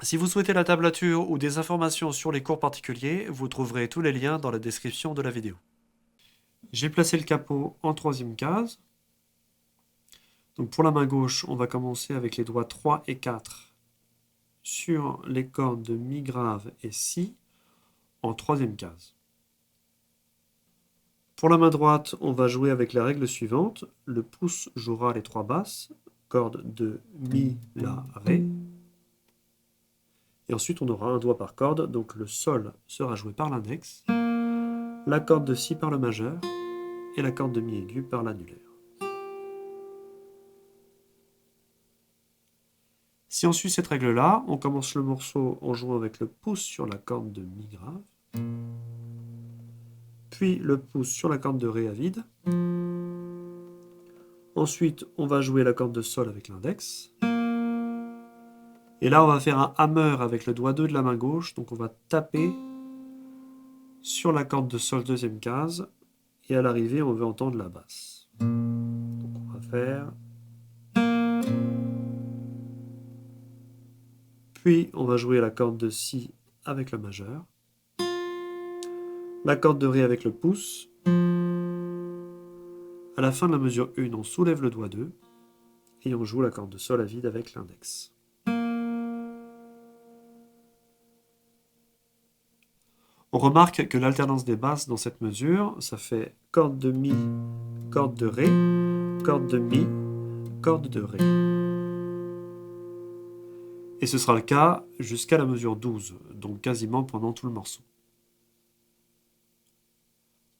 Si vous souhaitez la tablature ou des informations sur les cours particuliers, vous trouverez tous les liens dans la description de la vidéo. J'ai placé le capot en troisième case. Donc pour la main gauche, on va commencer avec les doigts 3 et 4 sur les cordes de Mi grave et Si en troisième case. Pour la main droite, on va jouer avec la règle suivante. Le pouce jouera les trois basses, cordes de Mi, La, Ré. Et ensuite, on aura un doigt par corde, donc le Sol sera joué par l'index, la corde de Si par le majeur et la corde de Mi aigu par l'annulaire. Si on suit cette règle-là, on commence le morceau en jouant avec le pouce sur la corde de Mi grave, puis le pouce sur la corde de Ré à vide. Ensuite, on va jouer la corde de Sol avec l'index. Et là, on va faire un hammer avec le doigt 2 de la main gauche. Donc on va taper sur la corde de Sol deuxième case. Et à l'arrivée, on veut entendre la basse. Donc on va faire... Puis on va jouer la corde de Si avec le majeur. La corde de Ré avec le pouce. À la fin de la mesure 1, on soulève le doigt 2. Et on joue la corde de Sol à vide avec l'index. On remarque que l'alternance des basses dans cette mesure, ça fait corde de Mi, corde de Ré, corde de Mi, corde de Ré. Et ce sera le cas jusqu'à la mesure 12, donc quasiment pendant tout le morceau.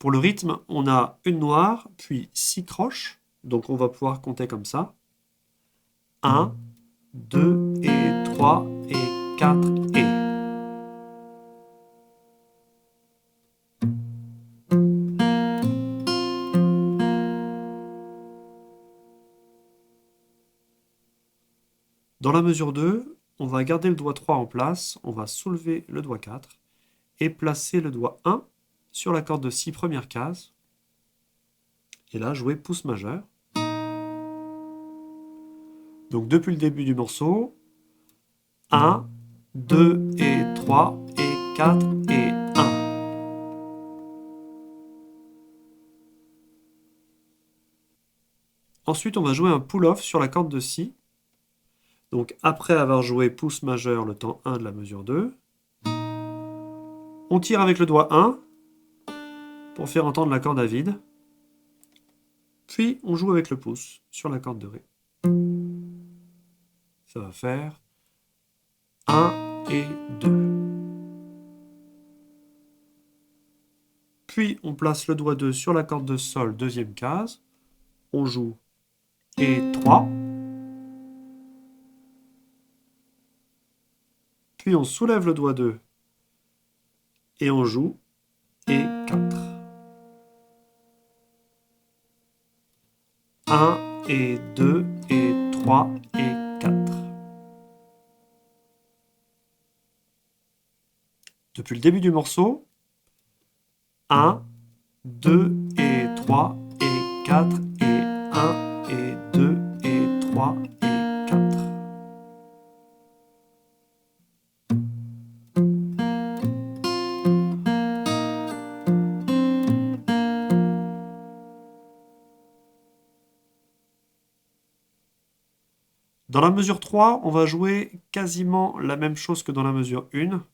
Pour le rythme, on a une noire, puis 6 croches, donc on va pouvoir compter comme ça. 1, 2 et 3 et 4 et. Dans la mesure 2, on va garder le doigt 3 en place, on va soulever le doigt 4 et placer le doigt 1 sur la corde de Si première case. Et là, jouer pouce majeur. Donc depuis le début du morceau, 1, 2 et 3 et 4 et 1. Ensuite, on va jouer un pull-off sur la corde de Si. Donc après avoir joué pouce majeur le temps 1 de la mesure 2, on tire avec le doigt 1 pour faire entendre la corde à vide. Puis on joue avec le pouce sur la corde de Ré. Ça va faire 1 et 2. Puis on place le doigt 2 sur la corde de Sol deuxième case. On joue et 3. Puis on soulève le doigt 2 et on joue et 4. 1 et 2 et 3 et 4. Depuis le début du morceau, 1, 2 et 3 et 4 et 1 et 2 et 3 et 4. Dans la mesure 3, on va jouer quasiment la même chose que dans la mesure 1.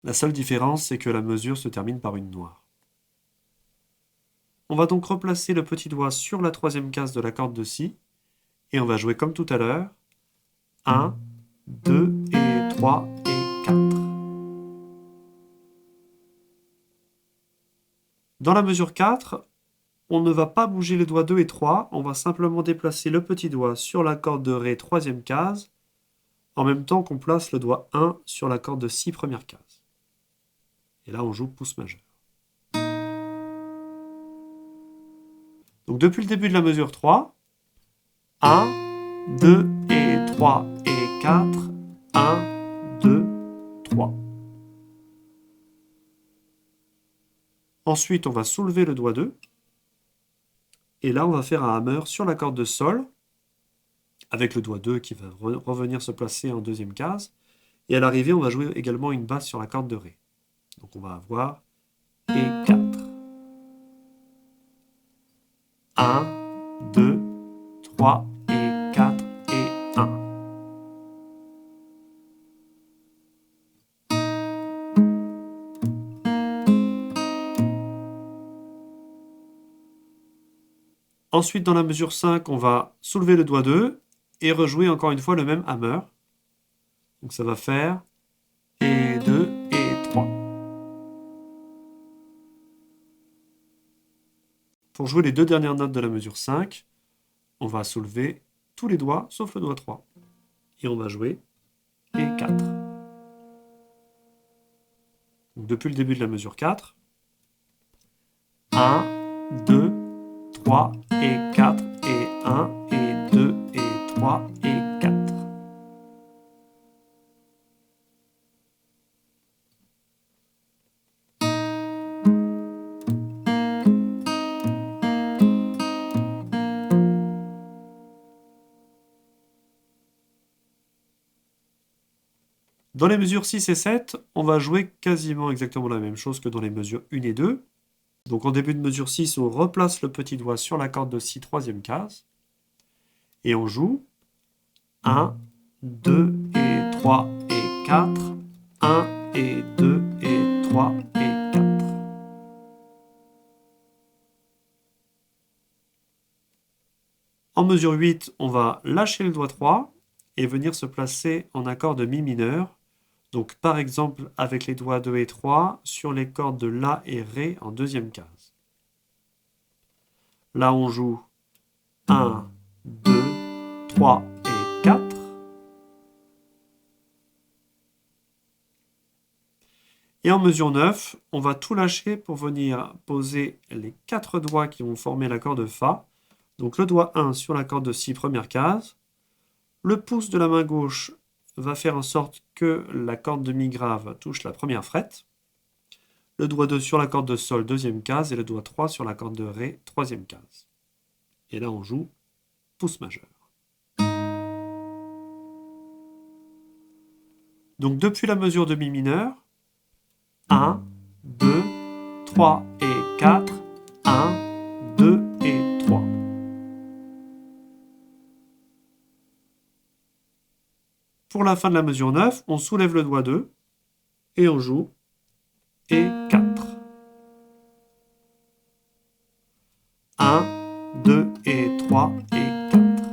La seule différence, c'est que la mesure se termine par une noire. On va donc replacer le petit doigt sur la troisième case de la corde de Si, et on va jouer comme tout à l'heure, 1, 2 et 3 et 4. Dans la mesure 4, on ne va pas bouger les doigts 2 et 3, on va simplement déplacer le petit doigt sur la corde de Ré troisième case, en même temps qu'on place le doigt 1 sur la corde de Si première case. Et là, on joue pouce majeur. Donc depuis le début de la mesure 3, 1, 2 et 3 et 4, 1, 2, 3. Ensuite, on va soulever le doigt 2. Et là, on va faire un hammer sur la corde de Sol, avec le doigt 2 qui va revenir se placer en deuxième case. Et à l'arrivée, on va jouer également une basse sur la corde de Ré. Donc on va avoir et 4. 1, 2, 3 et 4 et 1. Ensuite, dans la mesure 5, on va soulever le doigt 2 et rejouer encore une fois le même hammer. Donc ça va faire et 2 et 3. Pour jouer les deux dernières notes de la mesure 5, on va soulever tous les doigts sauf le doigt 3. Et on va jouer et 4. Donc depuis le début de la mesure 4, 1, 2, 3 et 4 et 1 et 2 et 3 et 4. Dans les mesures 6 et 7, on va jouer quasiment exactement la même chose que dans les mesures 1 et 2. Donc en début de mesure 6, on replace le petit doigt sur la corde de Si, troisième case. Et on joue 1, 2 et 3 et 4. 1 et 2 et 3 et 4. En mesure 8, on va lâcher le doigt 3 et venir se placer en accord de Mi mineur. Donc par exemple avec les doigts 2 et 3 sur les cordes de La et Ré en deuxième case. Là on joue 1, 2, 3 et 4. Et en mesure 9, on va tout lâcher pour venir poser les 4 doigts qui vont former l'accord de Fa. Donc le doigt 1 sur la corde de Si, première case. Le pouce de la main gauche va faire en sorte que la corde de Mi grave touche la première frette. Le doigt 2 sur la corde de Sol, deuxième case, et le doigt 3 sur la corde de Ré, troisième case. Et là on joue pouce majeur. Donc depuis la mesure de Mi mineur, 1, 2, 3 et 4, 1, 2 et 3. Pour la fin de la mesure 9, on soulève le doigt 2 et on joue et 4. 1, 2 et 3 et 4.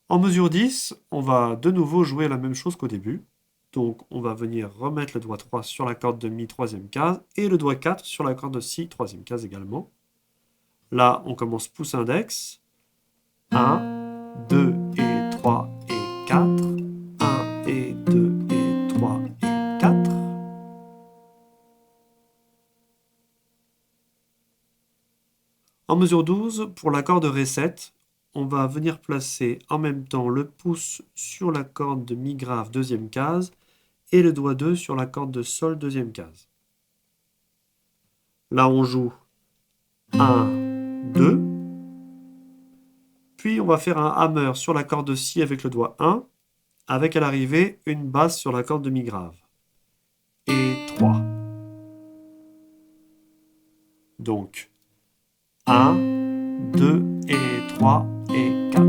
En mesure 10, on va de nouveau jouer la même chose qu'au début. Donc on va venir remettre le doigt 3 sur la corde de Mi, troisième case, et le doigt 4 sur la corde de Si, troisième case également. Là, on commence pouce index. 1, 2 et 3 et 4. 1 et 2 et 3 et 4. En mesure 12, pour l'accord de Ré 7, on va venir placer en même temps le pouce sur la corde de Mi grave, deuxième case, et le doigt 2 sur la corde de Sol, deuxième case. Là, on joue 1, 2. Puis, on va faire un hammer sur la corde de Si avec le doigt 1, avec à l'arrivée une basse sur la corde de Mi grave. Et 3. Donc, 1, 2 et 3 et 4.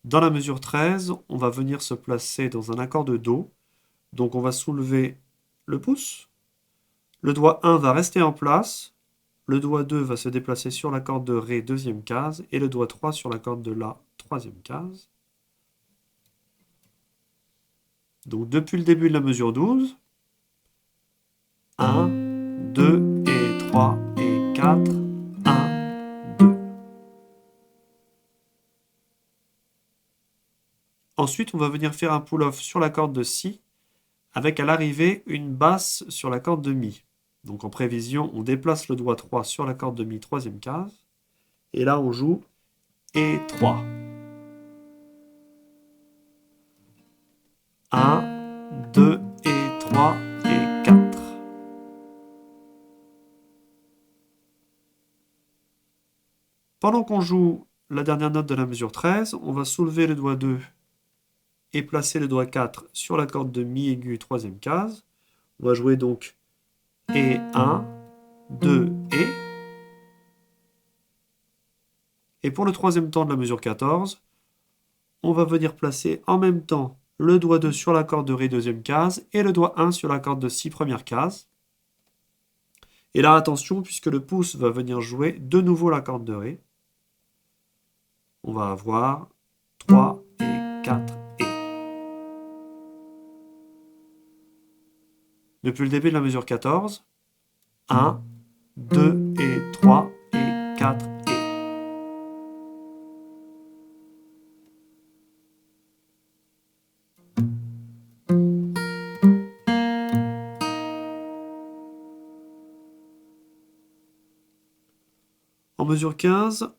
Dans la mesure 13, on va venir se placer dans un accord de Do. Donc on va soulever le pouce. Le doigt 1 va rester en place. Le doigt 2 va se déplacer sur la corde de Ré, deuxième case. Et le doigt 3 sur la corde de La, troisième case. Donc depuis le début de la mesure 12, 1, 2 et 3 et 4, 1, 2. Ensuite, on va venir faire un pull-off sur la corde de Si, avec à l'arrivée une basse sur la corde de Mi. Donc en prévision, on déplace le doigt 3 sur la corde de Mi, troisième case. Et là, on joue et 3. 1, 2 et 3 et 4. Pendant qu'on joue la dernière note de la mesure 13, on va soulever le doigt 2 et placer le doigt 4 sur la corde de mi aigu, troisième case. On va jouer donc et 1, 2 et. Et pour le troisième temps de la mesure 14, on va venir placer en même temps le doigt 2 sur la corde de ré, deuxième case, et le doigt 1 sur la corde de si, première case. Et là, attention, puisque le pouce va venir jouer de nouveau la corde de ré, on va avoir 3 et 4 et. Depuis le début de la mesure 14, 1, 2 et 3 et 4 et. En mesure 15,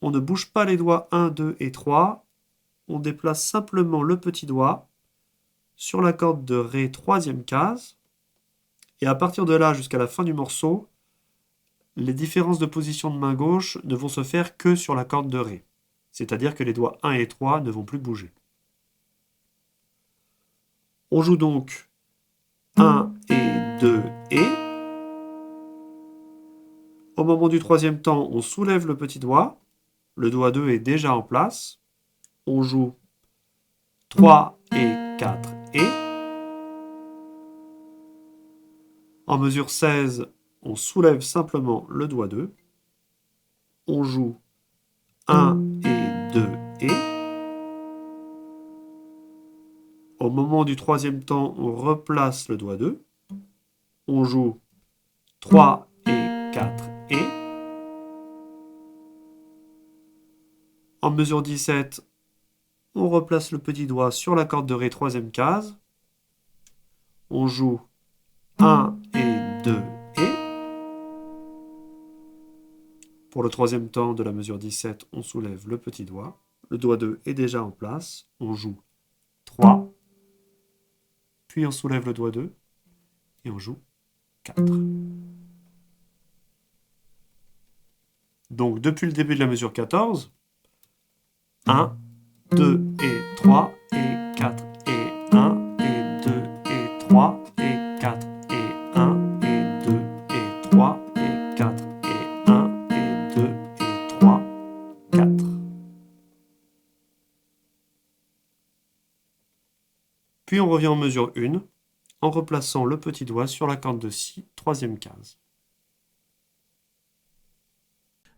on ne bouge pas les doigts 1, 2 et 3, on déplace simplement le petit doigt sur la corde de ré, troisième case, et à partir de là jusqu'à la fin du morceau, les différences de position de main gauche ne vont se faire que sur la corde de ré, c'est-à-dire que les doigts 1 et 3 ne vont plus bouger. On joue donc 1 et 2 et. Au moment du troisième temps, on soulève le petit doigt, le doigt 2 est déjà en place, on joue 3 et 4 et. En mesure 16, on soulève simplement le doigt 2, on joue 1 et 2 et. Au moment du troisième temps, on replace le doigt 2, on joue 3 et 4 et. En mesure 17, on replace le petit doigt sur la corde de ré, troisième case, on joue 1 et 2 et. Pour le troisième temps de la mesure 17, on soulève le petit doigt. Le doigt 2 est déjà en place. On joue 3. Puis on soulève le doigt 2. Et on joue 4. Donc depuis le début de la mesure 14, 1, 2 et 3 et 4 et 1 et 2 et 3 et 4 et 1 et 2 et 3 et 4 et 1 et 2 et 3, 4. Puis on revient en mesure 1 en replaçant le petit doigt sur la corde de si, troisième case.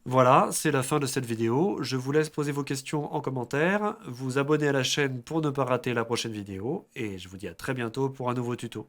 Voilà, c'est la fin de cette vidéo. Je vous laisse poser vos questions en commentaire, vous abonner à la chaîne pour ne pas rater la prochaine vidéo, et je vous dis à très bientôt pour un nouveau tuto.